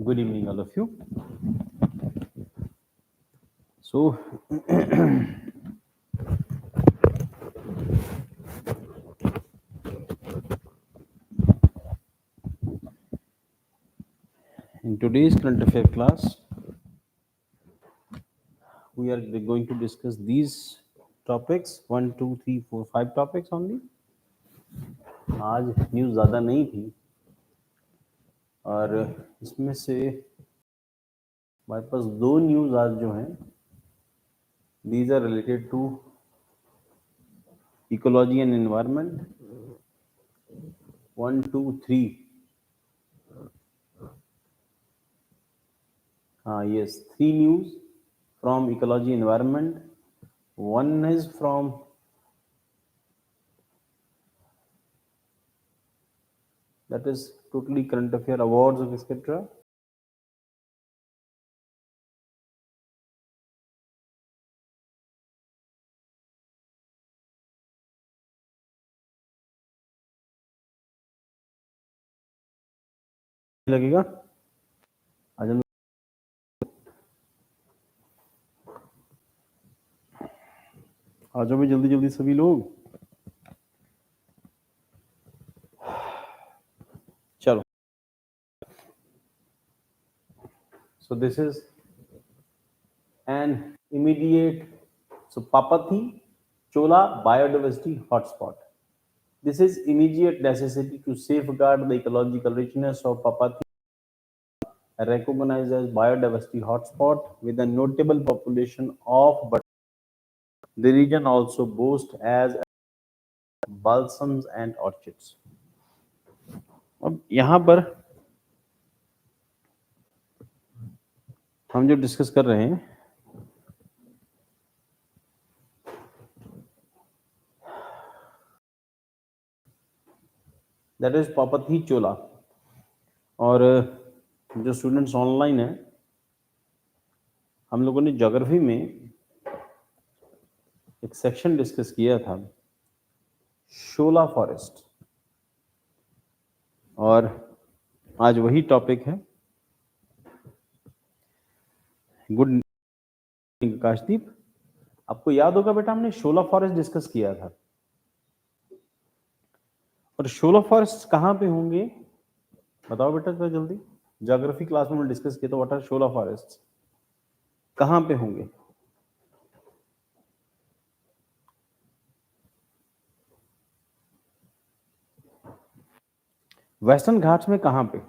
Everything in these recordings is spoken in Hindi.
Good evening, all of you. So, in today's current affair class, we are going to discuss these topics 1, 2, 3, 4, 5 topics only. आज न्यूज़ ज़्यादा नहीं थी और इसमें से हमारे पास दो न्यूज़ आज जो हैं these are related to ecology and environment. 1, 2, 3. Yes, 3 news from ecology environment. One is from that is totally current affair awards of etc. लगेगा आज हम आ जाओ भाई जल्दी जल्दी सभी लोग चलो. So this is an immediate Papathi Chola biodiversity hotspot. This is immediate necessity to safeguard the ecological richness of Papathi, recognized as biodiversity hotspot with a notable population of but the region also boasts as balsams and orchids. अब यहाँ पर हम जो डिस्कस कर रहे हैं दैट इज पापथी चोला. और जो स्टूडेंट्स ऑनलाइन हैं हम लोगों ने ज्योग्राफी में एक सेक्शन डिस्कस किया था शोला फॉरेस्ट और आज वही टॉपिक है. गुड आकाशदीप, आपको याद होगा बेटा हमने शोला फॉरेस्ट डिस्कस किया था और शोला फॉरेस्ट कहाँ पे होंगे बताओ बेटा थोड़ा जल्दी. ज्योग्राफी क्लास में हमने डिस्कस किया था व्हाट आर शोला फॉरेस्ट, कहाँ पे होंगे. वेस्टर्न घाट्स में कहाँ पे.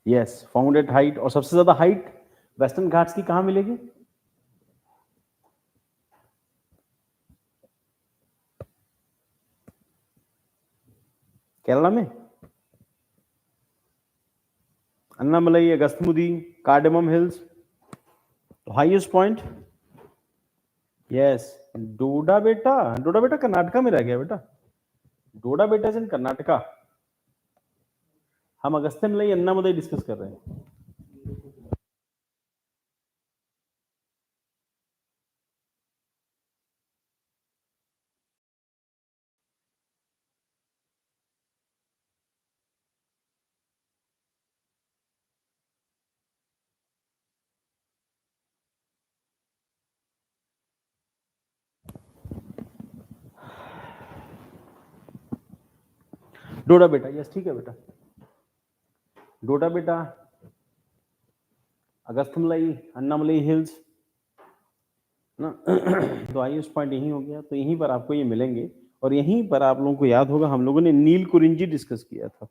Yes, found at height. और सबसे ज्यादा हाइट वेस्टर्न घाट्स की कहाँ मिलेगी. केरला में Anamalai, Agasthyamudi, cardamom hills. Highest point is Doddabetta. डोडा बेटा कर्नाटका में रह गया बेटा. डोडा बेटा इज इन कर्नाटका. हम अगस्त्यमलई अन्नामलई डिस्कस कर रहे हैं. डोडा बेटा यस ठीक है बेटा. डोडा बेटा, अगस्त्यमलई, अन्नामलई हिल्स ना. तो हाईएस्ट पॉइंट यही हो गया. तो यहीं पर आपको ये मिलेंगे और यहीं पर आप लोगों को याद होगा हम लोगों ने नील कुरिंजी डिस्कस किया था.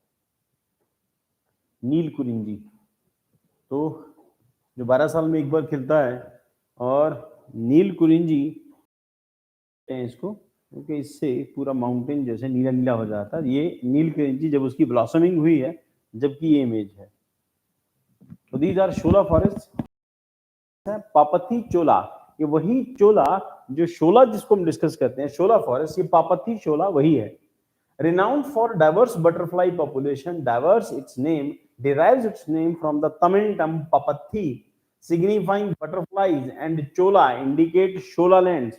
नील कुरिंजी तो जो 12 साल में एक बार खिलता है और नील कुरिंजी इसको क्योंकि इससे पूरा माउंटेन जैसे नीला नीला हो जाता है. ये नील कुरिंजी जब उसकी ब्लॉसमिंग हुई है जबकि ये इमेज है. तो दीज आर शोला फॉरेस्ट. पापथी चोला ये वही चोला जो शोला जिसको हम डिस्कस करते हैं शोला फॉरेस्ट, ये पापथी चोला वही है. Renowned for diverse butterfly population, diverse its name derives its name from the Tamil term papathi, signifying butterflies, and chola indicate shola lands.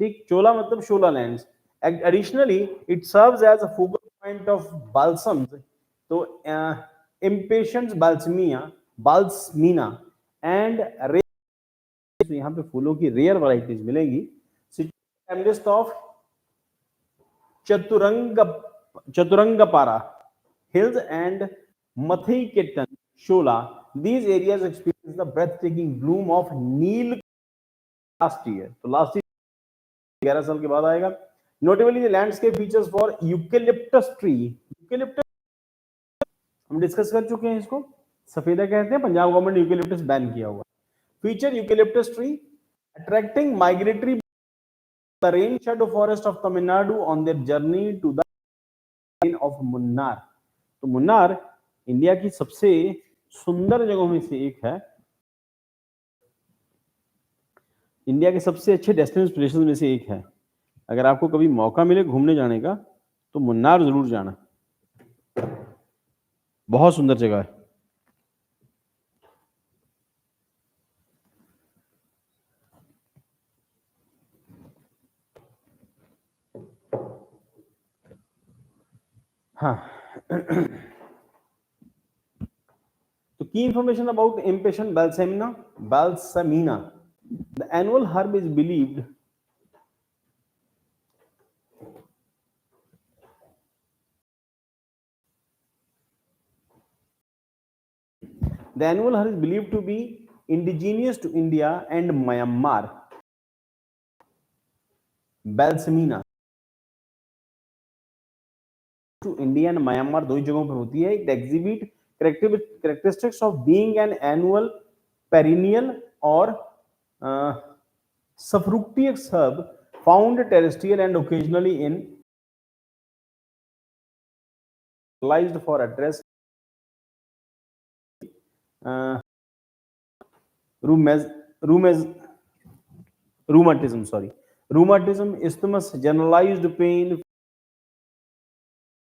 ठीक, chola मतलब shola lands. Additionally, it serves as a focal point of balsams. तो impatiens balsamina and तो यहाँ पे फूलों की रेयर वैरायटीज मिलेगी. List of Chathurangapara hills and Mathai-Ketan, Shola. These areas experience the breathtaking bloom of Neel last year. तो last year 11 साल के बाद आएगा. Notably, the landscape features for eucalyptus tree. Eucalyptus हम डिस्कस कर चुके हैं इसको. सफेदा कहते हैं. पंजाब गवर्नमेंट ने यूकेलिप्टस बैन किया हुआ. Feature eucalyptus tree attracting migratory the rain shadow forest of Tamil Nadu on their journey to the plain of Munnar. तो मुन्नार इंडिया की सबसे सुंदर जगहों में से एक है. इंडिया के सबसे अच्छे डेस्टिनेशन प्लेसेस में से एक है. अगर आपको कभी मौका मिले घूमने जाने का तो मुन्नार जरूर जाना. बहुत सुंदर जगह है. हाँ. तो key information about impatient balsamina. The annual herb is believed to be indigenous to India and Myanmar. Balsamina to India and Myanmar दो ही जगहों पर होती है. It exhibit characteristics of being an annual, perennial or sufructious herb found terrestrial and occasionally in utilized for address rheumatism, isthmus, generalized pain,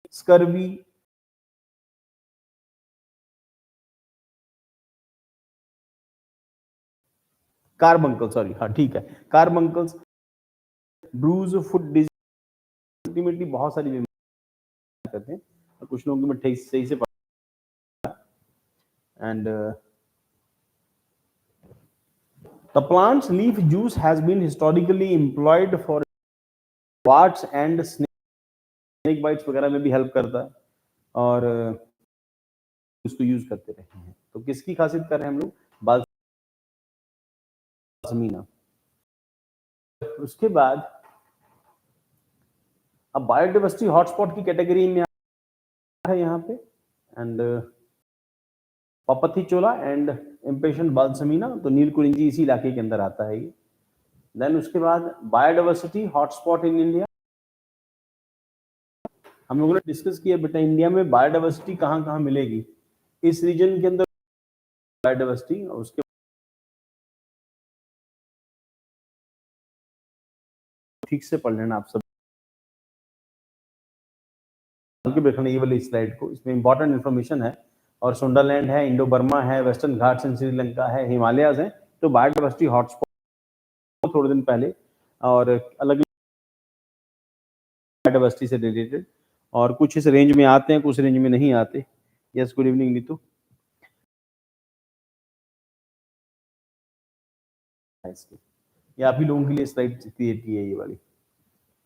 scurvy, carbuncle, हाँ ठीक है, carbuncles, bruise, foot disease, ultimately बहुत सारी बीमारियां करते हैं. कुछ लोगों में ठीक सही से and the plant's leaf juice has been historically employed for warts and snake bites वगैरह में भी हेल्प करता है और उसको यूज करते रहे हैं. तो किसकी खासियत कर रहे हैं हम लोग? बाल्समीना. उसके बाद अब बायोडाइवर्सिटी हॉटस्पॉट की कैटेगरी में है यहाँ पे. एंड पपथी चोला एंड इम्पेशेंट बाल्समीना, तो नीलकुरिंजी इसी इलाके के अंदर आता है ये. देन उसके बाद बायोडाइवर्सिटी हॉटस्पॉट इन इंडिया. हम लोगों ने डिस्कस किया बेटा इंडिया में बायोडाइवर्सिटी कहाँ कहाँ मिलेगी. इस रीजन के अंदर बायोडाइवर्सिटी, और उसके ठीक से पढ़ लेना आप सब ये वाली स्लाइड को. इसमें इंपॉर्टेंट इन्फॉर्मेशन है. और सुंडरलैंड है, इंडो बर्मा है, वेस्टर्न घाट्स इन श्रीलंका है, हिमालयाज है. तो बायोडाइवर्सिटी हॉटस्पॉट थोड़े दिन पहले और अलग बायोडाइवर्सिटी से रिलेटेड, और कुछ इस रेंज में आते हैं, कुछ रेंज में नहीं आते. Yes, good evening Neetu. ये आप ही लोगों के लिए स्लाइड क्रिएट की है ये वाली.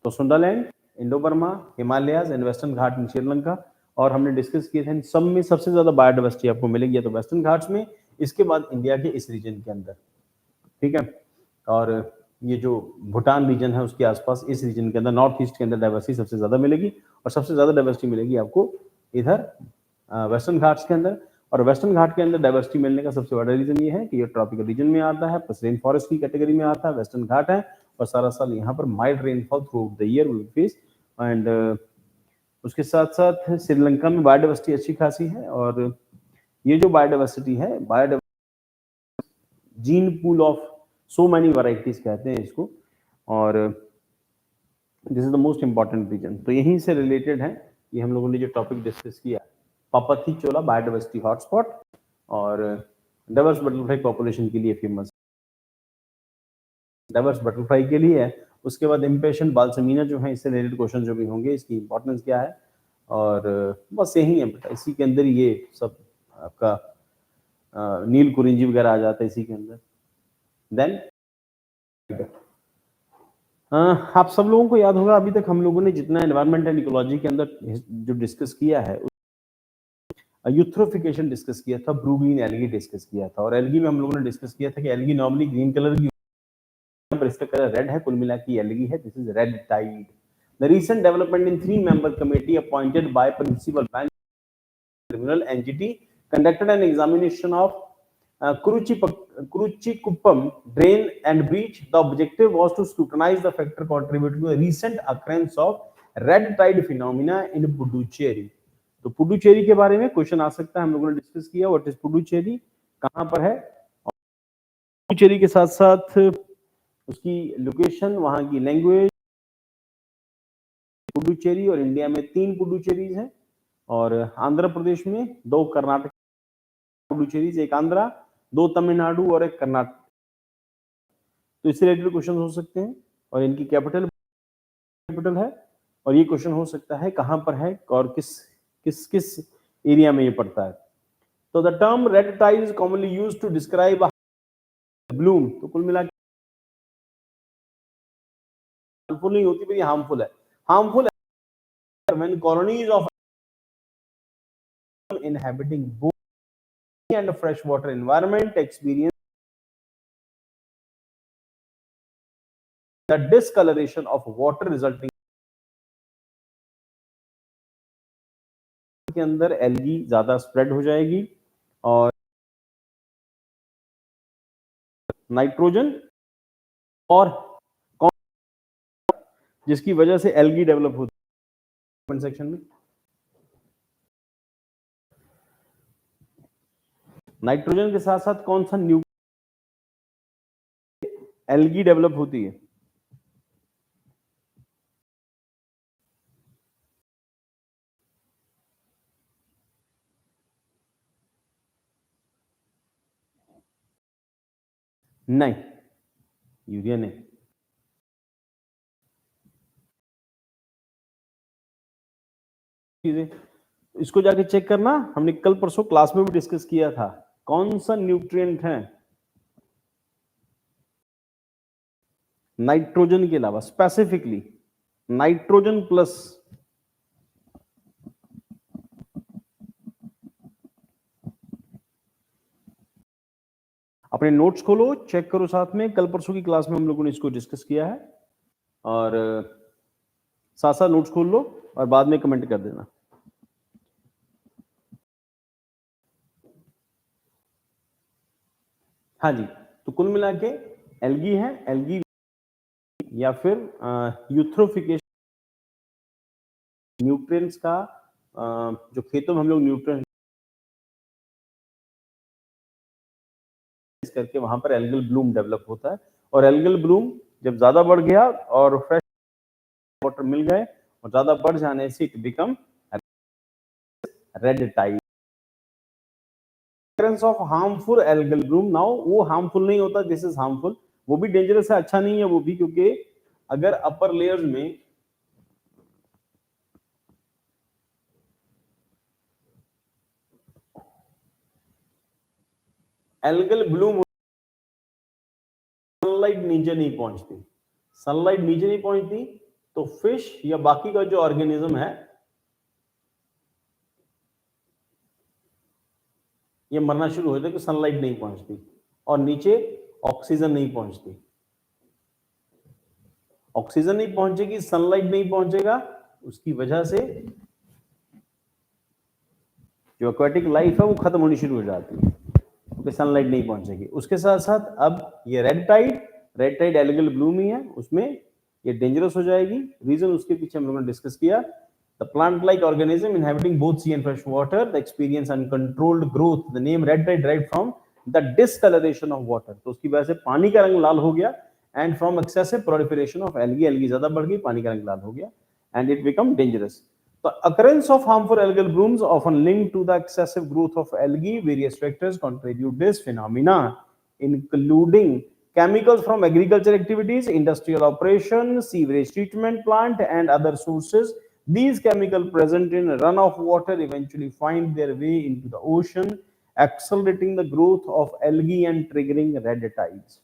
तो Sundaland, Indo Burma, Himalayas and western घाट इन श्रीलंका. और हमने डिस्कस किए थे सब में सबसे ज्यादा बायोडाइवर्सिटी आपको मिलेगी तो वेस्टर्न घाट्स में, इसके बाद इंडिया के इस रीजन के अंदर. ठीक है. और ये जो भूटान रीजन है उसके आसपास इस रीजन के अंदर, नॉर्थ ईस्ट के अंदर डाइवर्सिटी सबसे ज्यादा मिलेगी. और सबसे ज्यादा डाइवर्सिटी मिलेगी आपको इधर वेस्टर्न घाट्स के अंदर. और वेस्टर्न घाट के अंदर डाइवर्सिटी मिलने का सबसे बड़ा रीजन ये है कि ये ट्रॉपिकल रीजन में आता है, प्लस रेन फॉरेस्ट की कैटेगरी में आता है, वेस्टर्न घाट है, और सारा साल यहाँ पर mild rainfall through out the year will face. And उसके साथ साथ श्रीलंका में बायोडाइवर्सिटी अच्छी खासी है. और ये जो बायोडाइवर्सिटी है, gene pool of so many varieties कहते हैं इसको. और this is the most important reason. तो यहीं से रिलेटेड है ये हम लोगों ने जो टॉपिक डिस्कस किया. पापथी-चोला बायोडाइवर्सिटी हॉटस्पॉट और डाइवर्स बटरफ्लाई पॉपुलेशन के लिए फेमस, डाइवर्स बटरफ्लाई के लिए है। उसके बाद इम्पेशेंट बाल्समिना जो है, इससे रिलेटेड क्वेश्चन जो भी होंगे, इसकी इंपॉर्टेंस क्या है, और बस यही है बेटा, इसी के अंदर ये सब आपका नील कुरिंजी वगैरह आ जाता है इसी के अंदर। देन आप सब लोगों को याद होगा, अभी तक हम लोगों ने जितना एनवायरमेंट एंड इकोलॉजी के अंदर जो डिस्कस किया है, यूथ्रोफिकेशन डिस्कस किया था, ब्लू ग्रीन एल्गी डिस्कस किया था, और एल्गी में हम लोगों ने डिस्कस किया था कि एल्गी नॉर्मली ग्रीन कलर की, पर इसका कलर रेड है, कुल मिला के एल्गी है, this is red tide. The recent development in 3 member committee appointed by principal bank criminal entity conducted an examination of Kuruchikuppam drain and breach. The objective was to scrutinize the factor contributing to the recent occurrence of red tide phenomena in Puducherry. तो पुडुचेरी के बारे में क्वेश्चन आ सकता है, हम लोगों ने डिस्कस किया व्हाट इज पुडुचेरी, कहां पर है, पुडुचेरी के साथ साथ उसकी लोकेशन, वहां की लैंग्वेज। पुडुचेरी और इंडिया में 3 पुडुचेरीज हैं, और आंध्र प्रदेश में 2 कर्नाटक पुडुचेरीज, एक आंध्रा, 2 तमिलनाडु और एक कर्नाटक। तो इससे रिलेटेड क्वेश्चन हो सकते हैं, और इनकी कैपिटल है, और ये क्वेश्चन हो सकता है कहां पर है और किस एरिया में ये पड़ता है। तो the term red tide is commonly used to describe bloom. तो कुल मिला हार्मफुल नहीं होती, पर ये हार्मफुल है। Harmful when colonies of inhabiting both and freshwater environment experience the discoloration of water resulting के अंदर एल्गी ज्यादा स्प्रेड हो जाएगी, और नाइट्रोजन और जिसकी वजह से एल्गी डेवलप होती है सेक्शन में। नाइट्रोजन के साथ साथ कौन सा न्यू एल्गी डेवलप होती है? नहीं, यूरिया नहीं। इसको जाके चेक करना, हमने कल परसों क्लास में भी डिस्कस किया था, कौन सा न्यूट्रिएंट है नाइट्रोजन के अलावा, स्पेसिफिकली नाइट्रोजन प्लस अपने नोट्स खोलो, चेक करो साथ में, कल परसों की क्लास में हम लोगों ने इसको डिस्कस किया है, और साथ साथ नोट्स खोल लो और बाद में कमेंट कर देना। हाँ जी, तो कुल मिला के एल्गी है, एल्गी या फिर यूथ्रोफिकेशन न्यूट्रिएंट्स का, जो खेतों में हम लोग न्यूट्रिएंट करके वहां पर एल्गल ब्लूम डेवलप होता है, और एल्गल ब्लूम जब ज्यादा बढ़ गया और फ्रेश वाटर मिल गए और ज्यादा बढ़ जाने से it become red tide of harmful algal bloom. Now वो हार्मफुल नहीं होता, दिस इज हार्मफुल, वो भी डेंजरस है, अच्छा नहीं है वो भी, क्योंकि अगर अपर लेयर्स में एल्गल ब्लूम, सनलाइट नीचे नहीं पहुंचती, सनलाइट नीचे नहीं पहुंचती, तो फिश या बाकी का जो ऑर्गेनिज्म है ये मरना शुरू हो जाता है कि सनलाइट नहीं पहुंचती, और नीचे ऑक्सीजन नहीं पहुंचती। ऑक्सीजन नहीं पहुंचेगी, सनलाइट नहीं पहुंचेगा, उसकी वजह से जो एक्वाटिक लाइफ है वो खत्म होनी शुरू हो जाती है, क्योंकि सनलाइट नहीं पहुंचेगी। उसके साथ साथ अब ये रेड टाइड एल्गल ब्लूम ही है, उसमें ये डेंजरस हो जाएगी। रीजन उसके पीछे हम लोगों ने डिस्कस किया, the plant-like organism inhabiting both sea and fresh water, the experience uncontrolled growth, the name red tide derived from the discoloration of water। तो उसकी वजह से पानी का रंग लाल हो गया, and from excessive proliferation of algae, algae ज्यादा बढ़ गई, पानी का रंग लाल हो गया, and it become dangerous। The occurrence of harmful algal blooms often linked to the excessive growth of algae. Various factors contribute this phenomena, including chemicals from agriculture activities, industrial operations, sewage treatment plant, and other sources. These chemicals present in runoff water eventually find their way into the ocean, accelerating the growth of algae and triggering red tides.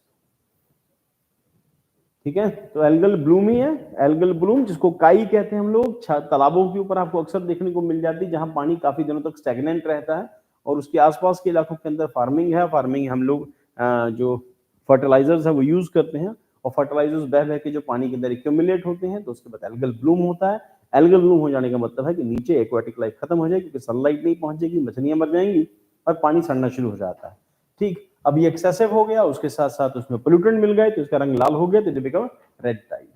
ठीक है, तो एल्गल ब्लूम ही है। एल्गल ब्लूम जिसको काई कहते हैं हम लोग, तालाबों के ऊपर आपको अक्सर देखने को मिल जाती है जहां पानी काफी दिनों तक स्टैग्नेंट रहता है और उसके आसपास के इलाकों के अंदर फार्मिंग है। फार्मिंग हम लोग जो फर्टिलाइजर्स है वो यूज करते हैं और फर्टिलाइजर्स बह बह के जो पानी के अंदर एक्यूमुलेट होते हैं, तो उसके बाद एल्गल ब्लूम होता है। एल्गल ब्लूम हो जाने का मतलब है कि नीचे एक्वाटिक लाइफ खत्म हो जाएगी, क्योंकि सनलाइट नहीं पहुंचेगी, मछलियां मर जाएंगी और पानी सड़ना शुरू हो जाता है। ठीक, अब ये एक्सेसिव हो गया, उसके साथ साथ उसमें पोल्यूटेंट मिल गए तो इसका रंग लाल हो गया, तो it become red tide.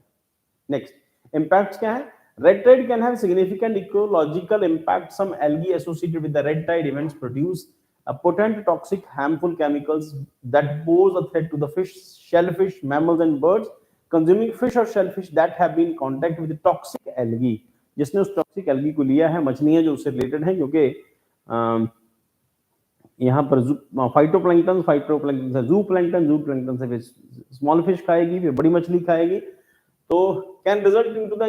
Next, impacts क्या है? Red tide can have significant ecological impact. Some algae associated with the red tide events produce a potent toxic harmful chemicals that pose a threat to the fish, shellfish, mammals and birds. Consuming fish or shellfish that have been in contact with the toxic algae, जिसने उस टॉक्सिक एल्गी को लिया है, मछलियां जो उससे रिलेटेड हैं, क्योंकि यहाँ पर फाइटोप्लैंक्टन से जू प्लैंक्टन से स्मॉल फिश खाएगी, फिर बड़ी मछली खाएगी, तो can result into the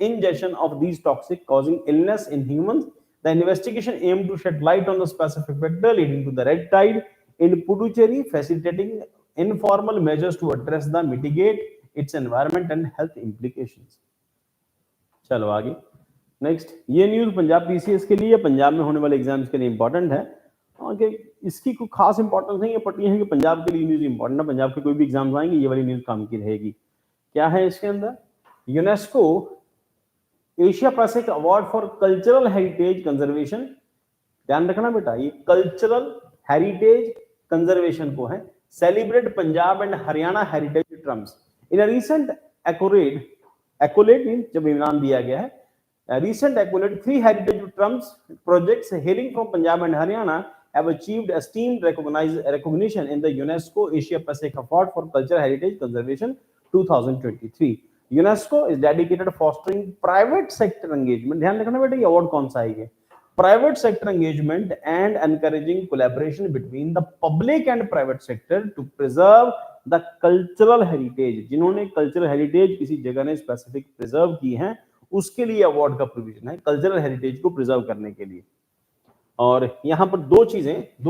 ingestion of these toxic causing illness in humans. The investigation aimed to shed light on the specific factor leading to the red tide in Puducherry, facilitating informal measures to address the mitigate its environment and health implications. चलो आगे। नेक्स्ट, ये न्यूज पंजाब पीसीएस के लिए, पंजाब में होने वाले एग्जाम्स के लिए इंपॉर्टेंट है। आगे इसकी कोई खास इंपॉर्टेंस नहीं है, बट ये है कि पंजाब के लिए न्यूज इंपॉर्टेंट है। पंजाब के कोई भी एग्जाम्स आएंगे, ये वाली न्यूज काम की रहेगी। क्या है इसके अंदर? UNESCO Asia Pacific award for cultural heritage conservation. ध्यान रखना बेटा, ये कल्चरल हेरिटेज कंजर्वेशन को है। Celebrate Punjab and Haryana heritage triumphs in a recent accolade means जब इनाम दिया गया है। Recent accolade 3 heritage triumphs projects hailing from Punjab and Haryana have achieved esteemed recognition in the UNESCO Asia Pacific Award for Cultural Heritage Conservation 2023. UNESCO is dedicated to fostering private sector engagement. ध्यान रखना बेटा, ये अवार्ड कौन सा है? ये private sector engagement and encouraging collaboration between the public and private sector to preserve the cultural heritage. जिन्होंने cultural heritage किसी जगह ने specific preserve की है, उसके लिए अवार्ड का प्रोविजन है, cultural heritage को preserve करने के लिए। और यहाँ पर दो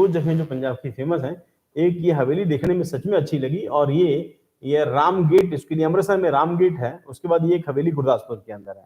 जगह जो पंजाब की फेमस हैं, एक ये हवेली देखने में सच में अच्छी लगी, और ये राम गेट, इसके लिए अमृतसर में राम गेट है, उसके बाद ये एक हवेली गुरदासपुर के अंदर है।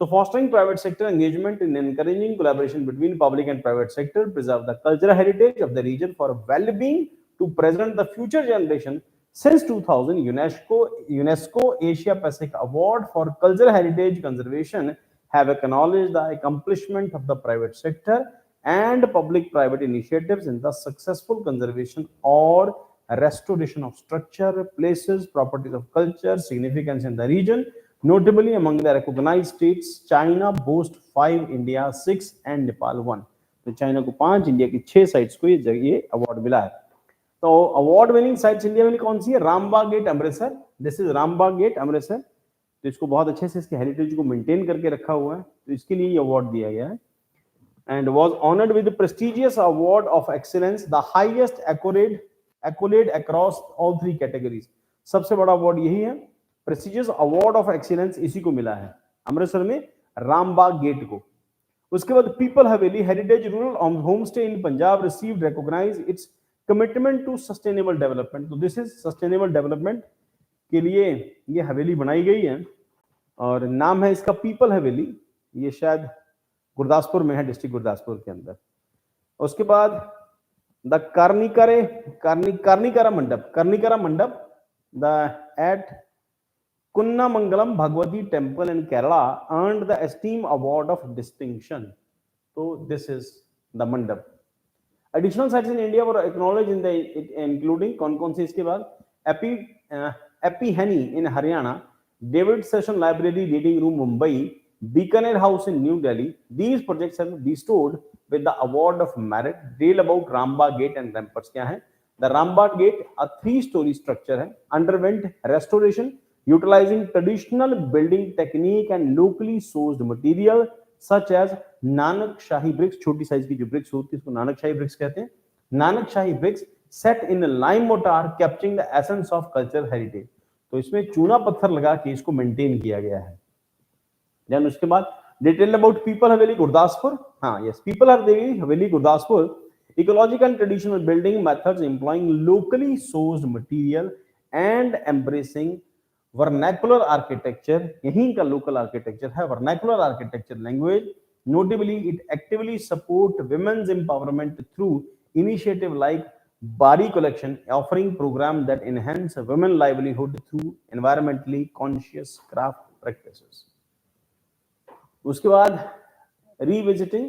तो fostering private sector engagement in encouraging collaboration between public and private sector preserve the cultural heritage of the region for well-being to present the future generation. Since 2000, UNESCO Asia Pacific Award for Cultural Heritage Conservation have acknowledged the accomplishment of the private sector and public-private initiatives in the successful conservation or restoration of structure, places, properties of culture, significance in the region. Notably, among the recognized states, China boasts 5, India 6, and Nepal 1. तो चाइना को 5, इंडिया की 6 साइट्स को ये अवार्ड मिला है। तो अवार्ड विनिंग साइट्स इंडिया में कौन सी है? Rambagh gate Amritsar. This is Rambagh gate Amritsar. तो इसको बहुत अच्छे से इसके हेरिटेज को मेंटेन करके रखा हुआ है, तो इसके लिए ये अवार्ड दिया गया है। And was honored with the prestigious award of excellence, the highest accolade across all 3 categories. सबसे बड़ा अवार्ड यही है, prestigious award of excellence इसी को मिला है अमृतसर में रामबाग गेट को। उसके बाद people Haveli heritage rural homestay in Punjab received recognized its commitment to sustainable development. तो this is sustainable development के लिए ये हवेली बनाई गई है और नाम है इसका पीपल हवेली। ये शायद गुरदासपुर में है, डिस्ट्रिक्ट गुरदासपुर के अंदर। उसके बाद the Karnikara Mandapa the at Kunnamangalam Bhagavati temple in Kerala earned the esteem award of distinction. तो this is the mandapa. Additional sites in India were acknowledge in the including कौन से इसके बाद एपीहेनी in Haryana, David Sassoon library reading room Mumbai, Bikaner House in New Delhi. These projects have been bestowed with the award of merit. Detail about Rambagh Gate and ramparts क्या है? The Rambagh Gate, a 3-story structure है, underwent restoration utilizing traditional building technique and locally sourced material such as Nanak Shahi bricks, छोटी साइज की जो ब्रिक्स होती है उसको नानक शाही ब्रिक्स कहते हैं. Nanak Shahi BRICS set in lime mortar capturing the essence of cultural heritage. तो इसमें चूना पत्थर लगा के इसको मेंटेन किया गया है. देन उसके बाद डिटेल अबाउट पीपल हवेली गुरदासपुर. हाँ, yes, people Haveli Gurdaspur ecological and traditional building methods employing locally sourced material and embracing vernacular architecture. यहीं का local architecture है, vernacular architecture language. Notably, it actively support women's empowerment through initiative like Bari Collection, offering program that enhance women livelihood through environmentally conscious craft practices. उसके बाद revisiting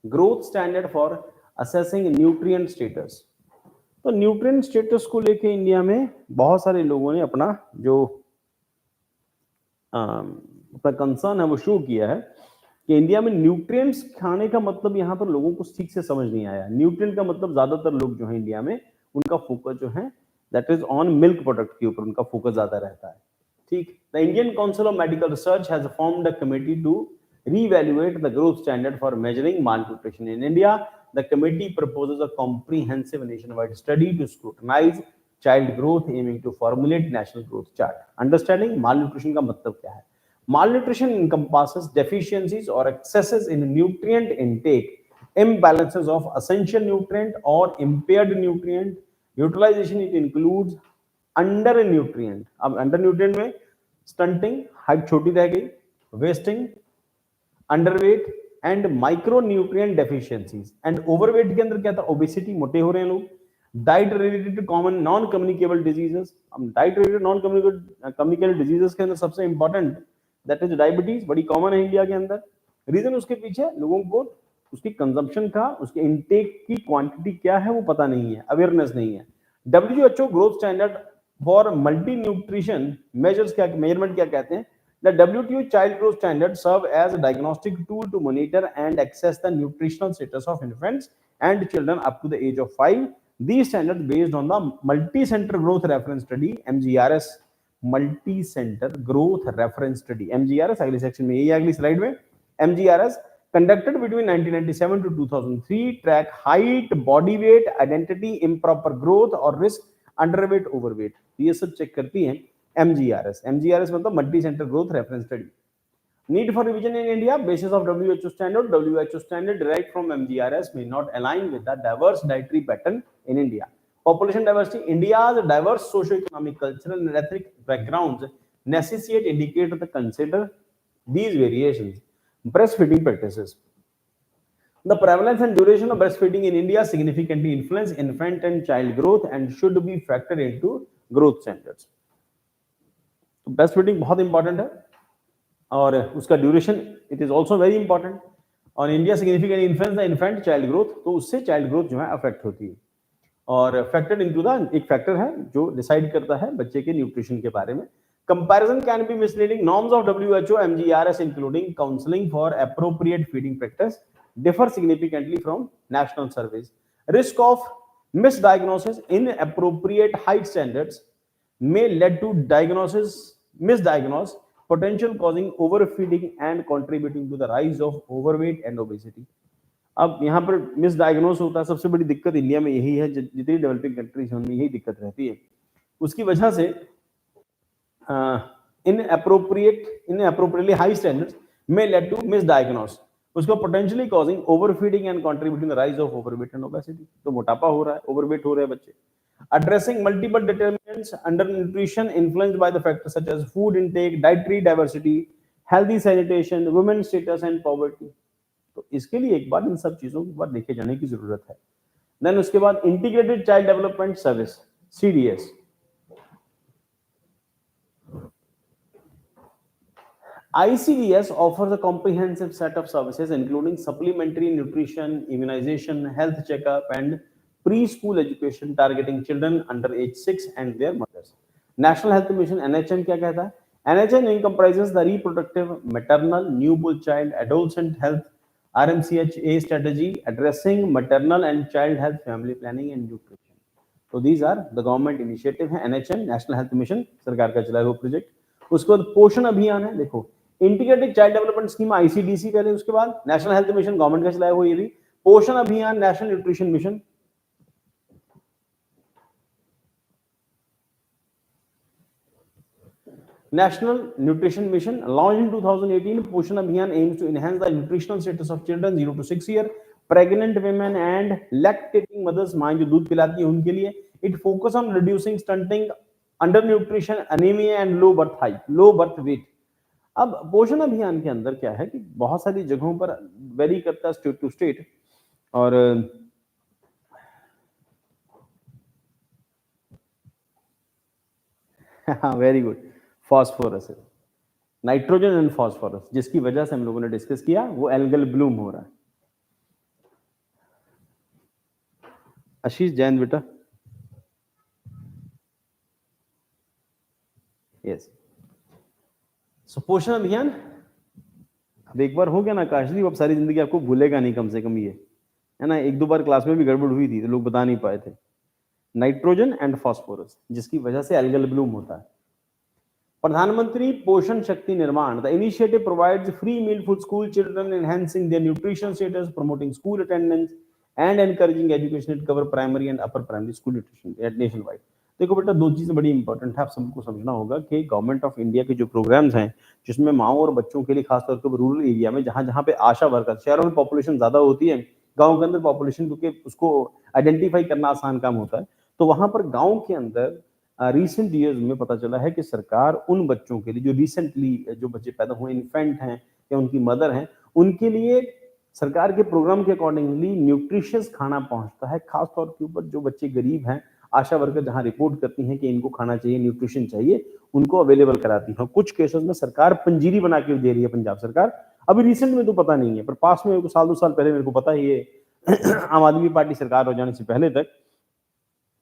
growth standard for assessing nutrient status. तो न्यूट्रिएंट स्टेटस को लेके इंडिया में बहुत सारे लोगों ने अपना जो अपना कंसर्न है वो शो किया है कि इंडिया में न्यूट्रिएंट्स खाने का मतलब यहाँ पर लोगों को ठीक से समझ नहीं आया. न्यूट्रिएंट का मतलब ज्यादातर लोग जो है इंडिया में उनका फोकस जो है that is on milk product के ऊपर उनका फोकस ज्यादा रहता है. ठीक. The Indian council of medical research has formed a committee to reevaluate the growth standard for measuring malnutrition in India. The committee proposes a comprehensive nationwide study to scrutinize child growth, aiming to formulate national growth chart. Understanding malnutrition का मतलब क्या है? Malnutrition encompasses deficiencies or excesses in nutrient intake, imbalances of essential nutrient or impaired nutrient utilization. It includes undernutrient. अब undernutrient में stunting, height छोटी रह गई, wasting, underweight and micronutrient deficiencies. And overweight के अंदर क्या था? ओबेसिटी, मोटे हो रहे हैं लोग. Diet related common non communicable diseases. हम diet related non communicable diseases के अंदर सबसे इंपॉर्टेंट दैट इज डायबिटीज, बड़ी कॉमन है इंडिया के अंदर. रीजन उसके पीछे लोगों को उसकी कंजम्पशन का, उसके इनटेक की क्वांटिटी क्या है वो पता नहीं है, अवेयरनेस नहीं है. WHO growth standard for multi nutrition measures क्या, मेजरमेंट क्या कहते हैं? The WTO child growth standards serve as a diagnostic tool to monitor and assess the nutritional status of infants and children up to the age of 5. These standards based on the multi-center growth reference study MGRS, multi-center growth reference study MGRS. अगले सेक्शन में, यही अगली स्लाइड में, MGRS conducted between 1997 to 2003 track height, body weight, identity, improper growth or risk, underweight, overweight. ये सब चेक करती हैं MGRS. MGRS मतलब multi centre growth reference study. Need for revision in India basis of WHO standard. WHO standard derived from MGRS may not align with the diverse dietary pattern in India. Population diversity. India's diverse socio-economic, cultural and ethnic backgrounds necessitate indicators to consider these variations. Breastfeeding practices. The prevalence and duration of breastfeeding in India significantly influence infant and child growth and should be factored into growth standards. तो ब्रेस्ट फीडिंग बहुत इंपॉर्टेंट है और उसका duration it is also very important. और India significant influence the infant child growth, तो उससे चाइल्ड ग्रोथ जो है अफेक्ट होती है. और फैक्टर्ड इनटू द, एक फैक्टर है जो डिसाइड करता है बच्चे के न्यूट्रिशन के बारे में. Comparison can be misleading. Norms of WHO MGRS including counselling for appropriate feeding practice differ significantly from national surveys. Risk of misdiagnosis in appropriate height standards may lead to misdiagnosis, potential causing overfeeding and contributing to the rise of overweight and obesity. अब यहाँ पर मिसडायग्नोस होता है, सबसे बड़ी दिक्कत इंडिया में यही है, जितनी डेवलपिंग कंट्रीज उनमें यही दिक्कत रहती है. उसकी वजह से inappropriately high standards may lead to misdiagnosis. उसको potentially causing overfeeding and contributing to the rise of overweight and obesity. तो मोटापा हो रहा है, overweight हो रहे हैं बच्चे. Addressing multiple determinants undernutrition influenced by the factors such as food intake, dietary diversity, healthy sanitation, women's status and poverty. तो इसके लिए एक बार इन सब चीजों के बाद देखे जाने की जरूरत है. देन उसके बाद integrated child development service CDS. ICDS offers a comprehensive set of services including supplementary nutrition, immunization, health checkup and preschool education targeting children under age 6 and their mothers. National Health Mission NHM क्या कहता है? NHM comprises the reproductive, maternal, newborn child, adolescent health, RMCHA strategy addressing maternal and child health, family planning and nutrition. So these are the government initiative है NHM, National Health Mission, सरकार का चलाया हुआ प्रोजेक्ट. उसके बाद पोषण अभियान है, देखो इंटीग्रेटेड चाइल्ड डेवलपमेंट स्कीम आईसीडीसी पहले, उसके बाद नेशनल हेल्थ मिशन गवर्नमेंट का चलाया हुआ, ये भी पोषण अभियान, national nutrition mission, National Nutrition Mission launched in 2018. Poshan Abhiyan aims to enhance the nutritional status of children 0 to 6 year, pregnant women and lactating mothers, मां जो दूध पिलाती है उनके लिए. It focus on reducing stunting, undernutrition, anemia and low birth weight. अब पोषण अभियान के अंदर क्या है कि बहुत सारी जगहों पर वेरी करता है स्टेट टू स्टेट, और वेरी गुड, फॉस्फोरस है, नाइट्रोजन एंड फॉस्फोरस, जिसकी वजह से हम लोगों ने डिस्कस किया वो एल्गल ब्लूम हो रहा है. आशीष जैन बेटा, यस. सो पोषण अभियान अब एक बार हो गया ना काशदीप, अब सारी जिंदगी आपको भूलेगा नहीं, कम से कम ये है ना. एक दो बार क्लास में भी गड़बड़ हुई थी तो लोग बता नहीं पाए थे. नाइट्रोजन एंड फॉस्फोरस, जिसकी वजह से एल्गल ब्लूम होता है. प्रधानमंत्री Poshan Shakti Nirman, the initiative provides free meal for school children, enhancing their nutrition status, promoting school attendance and encouraging education it cover primary and upper primary school nutrition at nationwide. देखो बेटा, दो चीजें बड़ी इंपॉर्टेंट है, आप सबको समझना होगा कि गवर्नमेंट ऑफ इंडिया के जो प्रोग्राम्स हैं, जिसमें माओ और बच्चों के लिए खासतौर पर रूरल एरिया में, जहां जहां पे आशा वर्कर, शहरों में पॉपुलेशन ज्यादा होती है, गाँव के अंदर पॉपुलेशन क्योंकि उसको आइडेंटिफाई करना आसान काम होता है, तो वहां पर गाँव के अंदर रिसेंट ईयर्स में पता चला है कि सरकार उन बच्चों के लिए जो रिसेंटली जो बच्चे पैदा हुए, इन्फेंट हैं या उनकी मदर हैं, उनके लिए सरकार के प्रोग्राम के अकॉर्डिंगली न्यूट्रिशियस खाना पहुंचता है. खासतौर के ऊपर जो बच्चे गरीब हैं, आशा वर्कर जहां रिपोर्ट करती हैं कि इनको खाना चाहिए, न्यूट्रिशन चाहिए, उनको अवेलेबल कराती है. कुछ केसेस में सरकार पंजीरी बना के दे रही है, पंजाब सरकार. अभी रिसेंट में तो पता नहीं है, पर पास में साल दो साल पहले मेरे को पता है, ये आम आदमी पार्टी सरकार हो जाने से पहले तक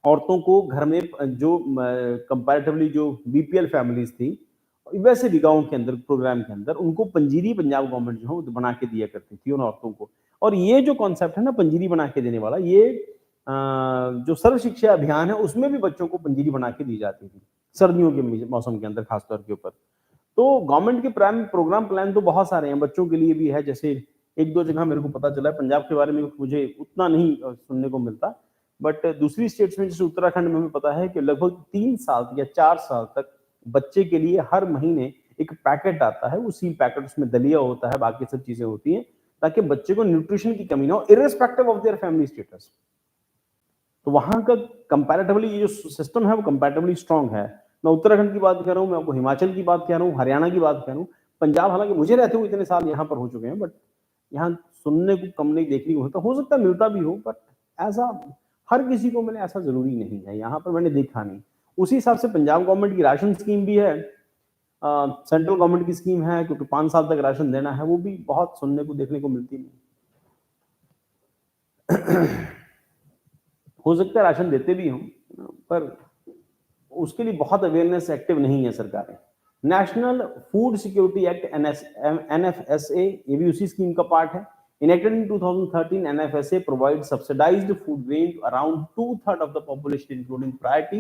औरतों को घर में जो कंपैरेटिवली जो बीपीएल फैमिलीज थी, वैसे भी गाँव के अंदर प्रोग्राम के अंदर उनको पंजीरी पंजाब गवर्नमेंट जो है बना के दिया करती थी उन औरतों को. और ये जो कॉन्सेप्ट है ना पंजीरी बना के देने वाला, ये जो सर्व शिक्षा अभियान है उसमें भी बच्चों को पंजीरी बना के दी जाती थी सर्दियों के मौसम के अंदर खासतौर के ऊपर. तो गवर्नमेंट के प्रोग्राम प्लान तो बहुत सारे हैं, बच्चों के लिए भी है. जैसे एक दो जगह मेरे को पता चला है, पंजाब के बारे में मुझे उतना नहीं सुनने को मिलता, बट दूसरी स्टेट्स में जैसे उत्तराखंड में हमें पता है कि लगभग 3 साल या 4 साल तक बच्चे के लिए हर महीने एक पैकेट आता है. उसी पैकेट उसमें दलिया होता है, बाकी सब चीजें होती हैं, ताकि बच्चे को न्यूट्रिशन की कमी ना हो, irrespective of their family status. तो वहां का कंपैरेटिवली ये जो सिस्टम है वो कंपैरेटिवली स्ट्रांग है. मैं उत्तराखंड की बात कर रहा हूँ, मैं आपको हिमाचल की बात कह रहा हूँ, हरियाणा की बात कह रहा हूँ. पंजाब हालांकि मुझे रहते हुए इतने साल यहाँ पर हो चुके हैं, बट यहाँ सुनने को कम नहीं, देखने को होता, हो सकता है मिलता भी हो, बट ऐसा हर किसी को मैंने ऐसा जरूरी नहीं है, यहाँ पर मैंने देखा नहीं. उसी हिसाब से पंजाब गवर्नमेंट की राशन स्कीम भी है, सेंट्रल गवर्नमेंट की स्कीम है, क्योंकि 5 साल तक राशन देना है, वो भी बहुत सुनने को देखने को मिलती नहीं. हो सकता है राशन देते भी हों, पर उसके लिए बहुत अवेयरनेस एक्टिव नहीं है सरकारें. National food security act NFSA, ये भी उसी स्कीम का पार्ट है. Enacted in 2013, NFSA provides subsidized food grain to around 2/3 of the population, including priority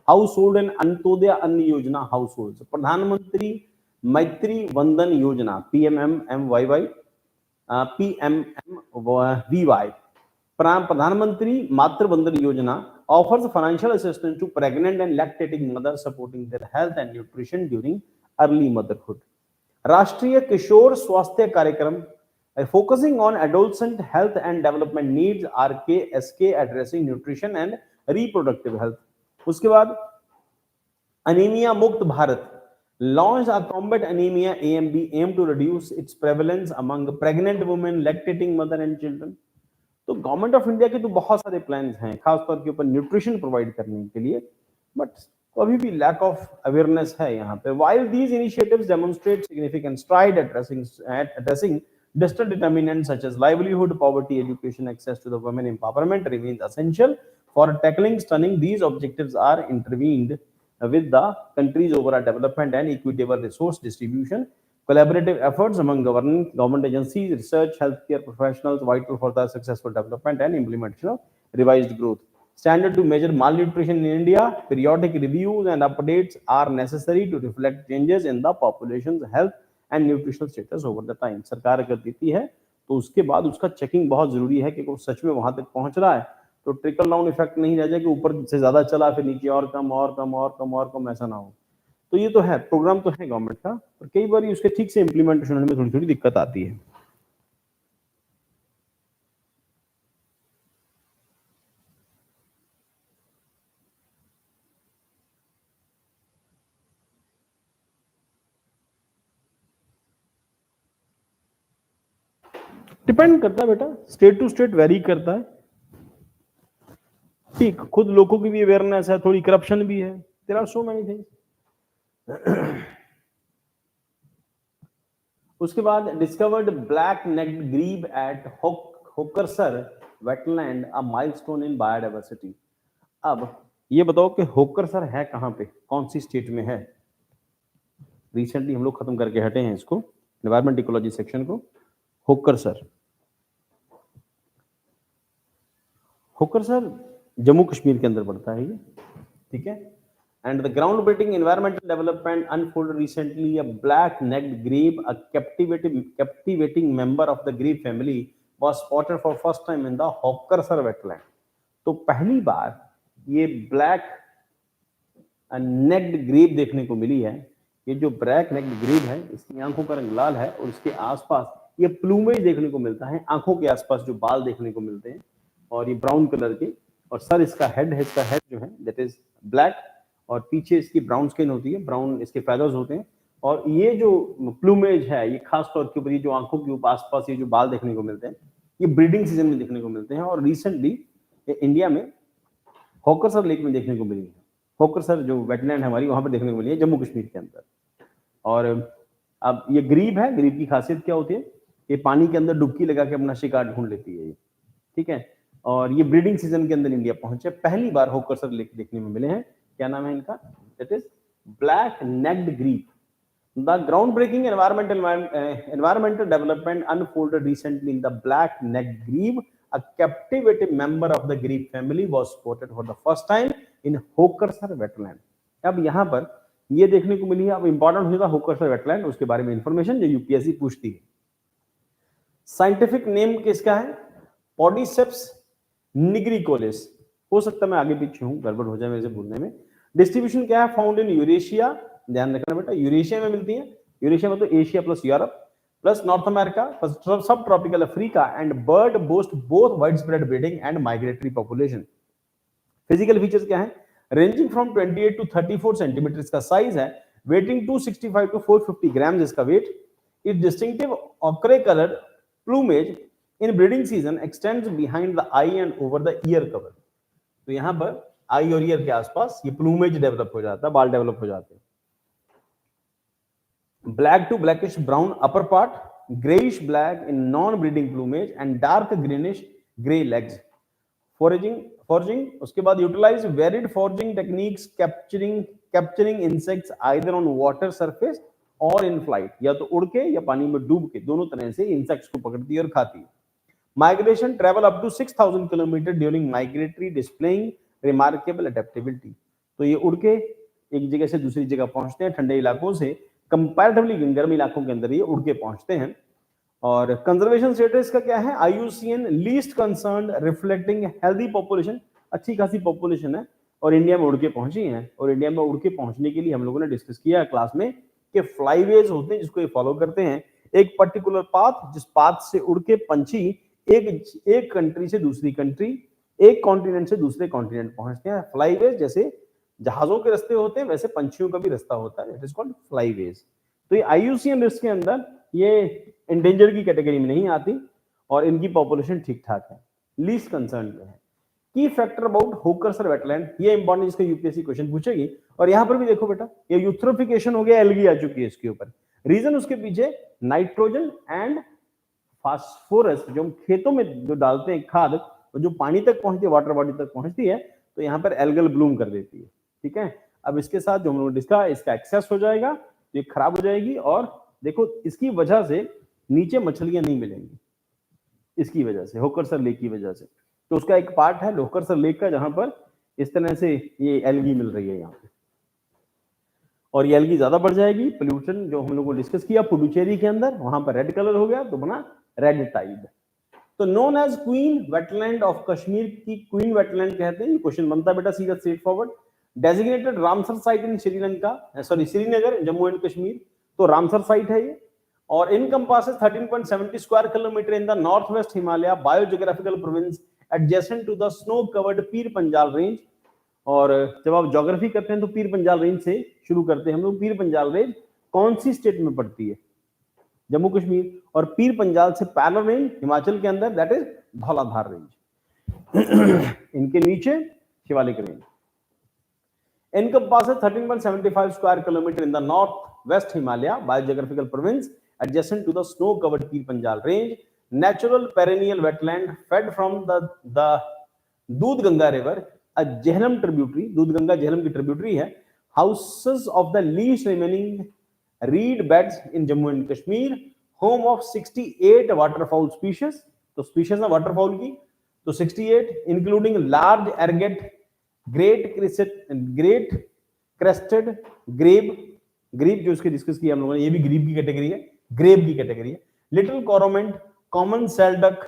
household and Antyodaya Ann Yojana households. प्रधानमंत्री मैत्री वंदन योजना PMMVY, प्रधानमंत्री मातृ वंदन योजना offers financial assistance to pregnant and lactating mothers, supporting their health and nutrition during early motherhood. राष्ट्रीय किशोर स्वास्थ्य कार्यक्रम focusing on adolescent health and development needs, RKSK, addressing nutrition and reproductive health. उसके बाद अनीमिया मुक्त Bharat, launched a combat anemia AMB, aim to reduce its prevalence among pregnant women, lactating mother and children. तो गवर्नमेंट ऑफ इंडिया के तो बहुत सारे प्लान्स हैं खासतौर के ऊपर न्यूट्रिशन प्रोवाइड करने के लिए, बट अभी भी लैक ऑफ अवेयरनेस है यहाँ पे. While these initiatives demonstrate significant stride addressing distant determinants such as livelihood, poverty, education, access to the women empowerment remains essential for tackling stunning. These objectives are intervened with the country's overall development and equitable resource distribution. Collaborative efforts among government agencies, research, healthcare professionals, vital for the successful development and implementation of revised growth. Standard to measure malnutrition in India, periodic reviews and updates are necessary to reflect changes in the population's health and nutritional status over the time. सरकार अगर देती है तो उसके बाद उसका चेकिंग बहुत जरूरी है कि वो सच में वहां तक पहुंच रहा है, तो ट्रिकल डाउन इफेक्ट नहीं रह जाए कि ऊपर से ज्यादा चला फिर नीचे और कम और कम और कम और कम, ऐसा ना हो। तो ये तो है, प्रोग्राम तो है गवर्नमेंट का, पर कई बार उसके ठीक से इम्प्लीमेंटेशन में थोड़ी थोड़ी दिक्कत आती है। डिपेंड करता है बेटा, स्टेट टू स्टेट वेरी करता है। ठीक, खुद लोगों की भी अवेयरनेस है, थोड़ी करप्शन भी है, there are so many things. उसके बाद discovered black necked grebe at Hokersar wetland, a milestone in biodiversity. अब ये बताओ कि होकरसर है कहाँ पे, कौन सी स्टेट में है? रिसेंटली हम लोग खत्म करके हटे हैं इसको, एनवायरमेंट इकोलॉजी सेक्शन को। होकरसर, होकरसर जम्मू कश्मीर के अंदर पड़ता है ये, ठीक है। And the groundbreaking environmental development unfolded recently. A black-necked grebe, a captivating member of the grebe family, was spotted for first time in the Hokersar wetland. तो पहली बार ये ब्लैक नेक्ड ग्रेब देखने को मिली है। ये जो ब्लैक नेक्ड ग्रेब है, इसकी आंखों का रंग लाल है और इसके आसपास ये प्लूमेज देखने को मिलता है, आंखों के आसपास जो बाल देखने को मिलते हैं, और ये ब्राउन कलर के, और सर इसका हेड है, इसका हेड जो है दैट इज ब्लैक, और पीछे इसकी ब्राउन स्किन होती है, ब्राउन इसके फेदर्स होते हैं, और ये जो प्लूमेज है ये खास तौर के ऊपर ये जो आंखों के आसपास ये जो बाल देखने को मिलते हैं, ये ब्रीडिंग सीजन में देखने को मिलते हैं, और रिसेंटली इंडिया में होकरसर लेक में देखने को मिली है। होकरसर जो वेटलैंड है हमारी, वहां पर देखने को मिली है जम्मू कश्मीर के अंदर। और अब ये ग्रीब है, ग्रीब की खासियत क्या होती है? ये पानी के अंदर डुबकी लगा के अपना शिकार ढूंढ लेती है ये, ठीक है। और ये ब्रीडिंग सीजन के अंदर इंडिया पहुंचे, पहली बार होकरसर लेक देखने में मिले हैं। क्या नाम है इनका? That is black necked grebe. The groundbreaking environmental development unfolded recently in the black-necked grebe. A captivating member of the grebe family was spotted for the first time in Hokersar wetland. अब यहाँ पर ये देखने को मिली है। अब इंपॉर्टेंट होगा होकरसर वेटलैंड, उसके बारे में इंफॉर्मेशन जो यूपीएससी पूछती है। साइंटिफिक नेम किसका है? पॉडीसेप्स निग्रिकोलिस। हो सकता है मैं आगे पीछे हूं, गड़बड़ हो जाए मेरे से बोलने में। डिस्ट्रीब्यूशन क्या है? फाउंड इन यूरेशिया, ध्यान रखना बेटा, यूरेशिया में मिलती है। यूरेशिया मतलब Asia plus Europe plus north America plus सब tropical Africa, and bird boasts both wide spread breeding and migratory population. Physical features क्या है? रेंजिंग फ्रॉम 28 टू 34 सेंटीमीटर इसका साइज है, वेटिंग 265 टू 450 ग्राम इसका weight. It distinctive ochre coloured plumage in breeding season extends behind the eye and over the ear cover. तो यहां पर आई और ईयर के आसपास ये प्लूमेज डेवलप हो जाता है, बाल डेवलप हो जाते हैं। Black to blackish brown upper part, grayish black in non-breeding plumage and dark greenish gray legs. Foraging उसके बाद utilize varied foraging techniques capturing insects either on water surface or in flight, या तो उड़ के या पानी में डूब के, दोनों तरह से इंसेक्ट्स को पकड़ती है और खाती है। Migration travel up to 6,000 kilometre during migratory, displaying remarkable adaptability. तो ये उड़ के एक जगह से दूसरी जगह पहुंचते हैं, ठंडे इलाकों से कंपैरेटिवली गर्म इलाकों के अंदर ये उड़ के पहुंचते हैं। और कंजर्वेशन स्टेटस का क्या है? IUCN least concern reflecting healthy population, अच्छी खासी पॉपुलेशन है और इंडिया में उड़ के पहुंची है। और इंडिया में उड़ के पहुंचने के लिए हम लोगों ने डिस्कस किया क्लास में कि फ्लाईवेज होते हैं जिसको ये फॉलो करते हैं, एक पर्टिकुलर पाथ, जिस पाथ से उड़ के पंछी एक कंट्री से दूसरी कंट्री, एक कॉन्टिनेंट से दूसरे कॉन्टिनेंट पहुंचते हैं। फ्लाईवेज जैसे जहाजों के रास्ते होते हैं वैसे पंछियों का भी रास्ता होता है, इट इज कॉल्ड फ्लाईवेज। तो ये IUCN लिस्ट के अंदर ये एंडेंजर की कैटेगरी में नहीं आती और इनकी पॉपुलेशन ठीक ठाक है, लीस्ट कंसर्न है। की फैक्टर अबाउट होकरसर वेटलैंड, ये इंपॉर्टेंट, इसका यूपीएससी क्वेश्चन पूछेगी। और यहां पर भी देखो बेटा, ये यूथ्रोफिकेशन हो गया, एल्गी आ चुकी है इसके ऊपर। रीजन उसके पीछे नाइट्रोजन एंड फास्फोरस जो हम खेतों में जो डालते हैं खाद, और जो पानी तक पहुंचती है, वाटर बॉडी तक पहुंचती है, तो यहाँ पर एल्गल ब्लूम कर देती है, ठीक है। अब इसके साथ जो हम लोगों ने डिस्कस, इसका एक्सेस हो जाएगा तो ये खराब हो जाएगी, और देखो इसकी वजह से नीचे मछलियां नहीं मिलेंगी, इसकी वजह से, होकरसर लेक की वजह से। तो उसका एक पार्ट है होकरसर लेक का, जहां पर इस तरह से ये एल्गी मिल रही है यहाँ पे, और ये एल्गी ज्यादा बढ़ जाएगी, पोल्यूशन जो हम लोगों ने डिस्कस किया पुडुचेरी के अंदर, वहां पर रेड कलर हो गया तो बना रेड टाइड। तो known as queen wetland of Kashmir की क्वीन वेटलैंड कहते हैं। ये क्वेश्चन बनता है बेटा सीधा straightforward. Designated Ramsar site in Sri Lanka, sorry Srinagar Jammu and Kashmir, तो रामसर साइट है ये। और encompasses 13.70 square kilometre in the north west Himalaya biogeographical province adjacent to the snow covered Pir Panjal range. और जब आप ज्योग्राफी करते हैं तो पीर पंजाल रेंज से शुरू करते हैं हम लोग। पीर पंजाल रेंज कौन सी स्टेट में पड़ती है? जम्मू कश्मीर। और पीर पंजाल से पैरेलल रेंज हिमाचल के अंदर, दैट इज धौलाधार रेंज। इनके नीचे Shivalik range. Encompasses 13.75 square kilometer in the north-west Himalaya biogeographical province adjacent to the snow-covered Pir Panjal range. Natural perennial wetland fed from the Doodganga river, a Jhelum tributary. Doodganga Jhelum की tributary है. Houses of the least remaining reed beds in Jammu and Kashmir. Home of 68 waterfowl species. तो species है waterfowl की, तो 68 including large ergot, great crested grab, grab जो इसके डिस्कस किया हम लोगों ने, ये भी ग्रीब की कैटेगरी है, ग्रेब की कैटेगरी है। Little cormorant, common shelduck,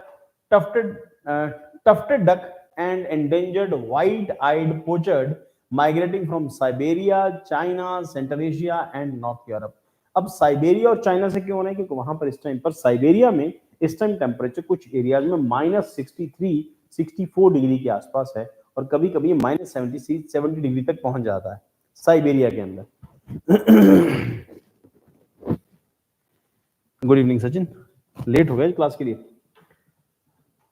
tufted duck and endangered white eyed pochard migrating from Siberia, China, central Asia and north Europe. अब साइबेरिया और चाइना से क्यों होना है? क्योंकि वहां पर इस टाइम पर साइबेरिया में इस टाइम टेम्परेचर कुछ एरियाज में -63-64 डिग्री के आसपास है, और कभी कभी -70 डिग्री तक पहुंच जाता है साइबेरिया के अंदर। गुड इवनिंग सचिन, लेट हो गया क्लास के लिए।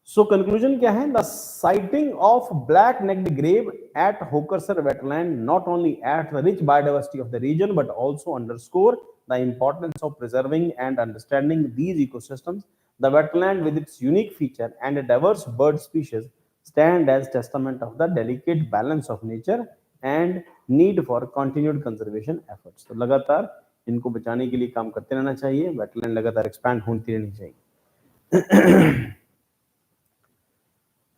सो कंक्लूजन क्या है? The sighting of black necked grave at Hokersar wetland not only at the rich biodiversity of the region but also underscore the importance of preserving and understanding these ecosystems. The wetland with its unique feature and diverse bird species stand as testament of the delicate balance of nature and need for continued conservation efforts। तो लगातार इनको बचाने के लिए काम करते रहना चाहिए, वेटलैंड लगातार एक्सपैंड होती रहनी चाहिए।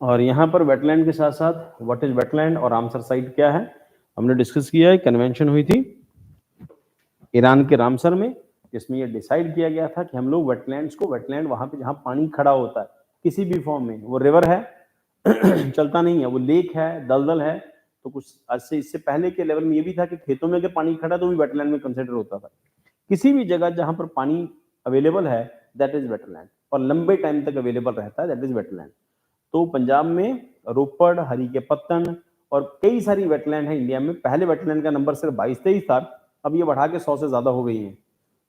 और यहाँ पर वेटलैंड के साथ साथ व्हाट इज वेटलैंड और रामसर साइट क्या है हमने डिस्कस किया है। कन्वेंशन हुई थी ईरान के रामसर में, जिसमें यह डिसाइड किया गया था कि हम लोग वेटलैंड्स को, वेटलैंड वहां पे जहां पानी खड़ा होता है किसी भी फॉर्म में, वो रिवर है चलता नहीं है, वो लेक है, दलदल है, तो कुछ आज से इससे पहले के लेवल में ये भी था कि खेतों में अगर पानी खड़ा तो भी वेटलैंड में कंसिडर होता था। किसी भी जगह जहां पर पानी अवेलेबल है दैट इज वेटलैंड, और लंबे टाइम तक अवेलेबल रहता है दैट इज वेटलैंड। तो पंजाब में रोपड़, हरी के पत्तन और कई सारी वेटलैंड है इंडिया में। पहले वेटलैंड का नंबर सिर्फ 22-23 था, अब ये बढ़ा के 100 से ज्यादा हो गई है।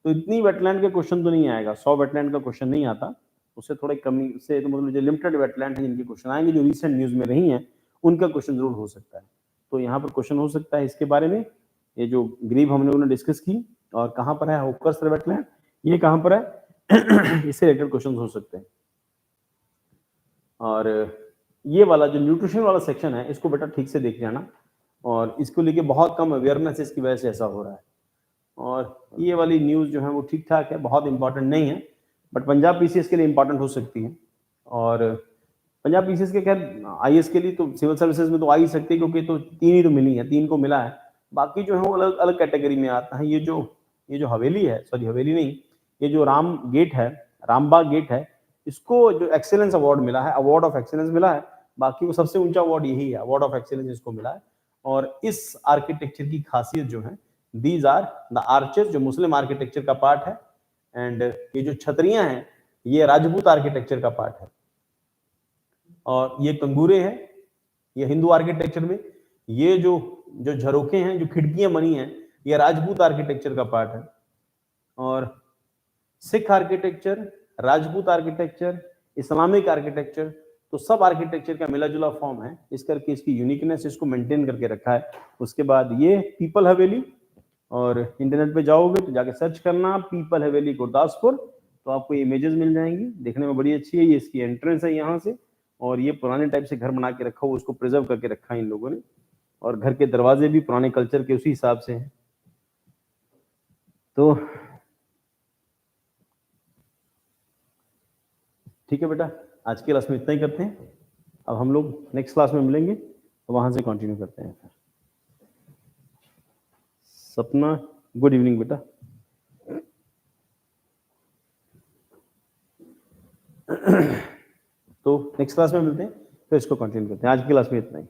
तो इतनी वेटलैंड के क्वेश्चन तो नहीं आएगा, 100 वेटलैंड का क्वेश्चन नहीं आता, उससे थोड़े कमी से, तो मतलब जो लिमिटेड वेटलैंड है जिनके क्वेश्चन आएंगे, जो रिसेंट न्यूज में रही हैं, उनका क्वेश्चन जरूर हो सकता है। तो यहाँ पर क्वेश्चन हो सकता है इसके बारे में। ये जो ग्रीव हम लोगों ने डिस्कस की, और कहाँ पर है होकरसर वेटलैंड, ये कहाँ पर है इससे रिलेटेड क्वेश्चन हो सकते हैं। और ये वाला जो न्यूट्रिशन वाला सेक्शन है, इसको बेटा ठीक से देख जाना, और इसको लेके बहुत कम अवेयरनेस इसकी वजह से ऐसा हो रहा है। और ये वाली न्यूज जो है वो ठीक ठाक है, बहुत इंपॉर्टेंट नहीं है, बट पंजाब पीसीएस के लिए इंपॉर्टेंट हो सकती है। और पंजाब पीसीएस के खैर आईएएस के लिए तो सिविल सर्विसेज में तो आ ही सकती है, क्योंकि तो 3 ही तो मिली है, 3 को मिला है, बाकी जो है वो अलग अलग कैटेगरी में आता है। ये जो हवेली है, सॉरी हवेली नहीं, ये जो राम गेट है, रामबाग गेट है, इसको जो एक्सेलेंस अवार्ड मिला है, अवार्ड ऑफ एक्सेलेंस मिला है। बाकी वो सबसे ऊंचा अवार्ड यही है, अवार्ड ऑफ एक्सेलेंस इसको मिला है। और इस आर्किटेक्चर की खासियत जो है, दीज आर द आर्चेस, जो मुस्लिम आर्किटेक्चर का पार्ट है, एंड ये जो छतरियां हैं ये राजपूत आर्किटेक्चर का पार्ट है, और ये कंगूरे हैं ये हिंदू आर्किटेक्चर में, ये जो झरोखे हैं, जो खिड़कियां बनी हैं, ये राजपूत आर्किटेक्चर का पार्ट है। और Sikh architecture, Rajput architecture, Islamic architecture, तो सब आर्किटेक्चर का मिला जुला फॉर्म है, इस करके इसकी यूनिकनेस इसको मेंटेन करके रखा है। उसके बाद ये पीपल हवेली, और इंटरनेट पे जाओगे तो जाके सर्च करना पीपल हवेली गुरदासपुर, तो आपको इमेजेस मिल जाएंगी, देखने में बड़ी अच्छी है। ये इसकी एंट्रेंस है यहाँ से, और ये पुराने टाइप से घर बना के रखा हुआ, उसको प्रिजर्व करके रखा है इन लोगों ने, और घर के दरवाजे भी पुराने कल्चर के उसी हिसाब से हैं। तो ठीक है बेटा, आज की क्लास में इतना ही करते हैं। अब हम लोग नेक्स्ट क्लास में मिलेंगे तो वहाँ से कंटिन्यू करते हैं। सपना, गुड इवनिंग बेटा। तो नेक्स्ट क्लास में मिलते हैं, फिर इसको कंटिन्यू करते हैं। आज की क्लास में इतना ही।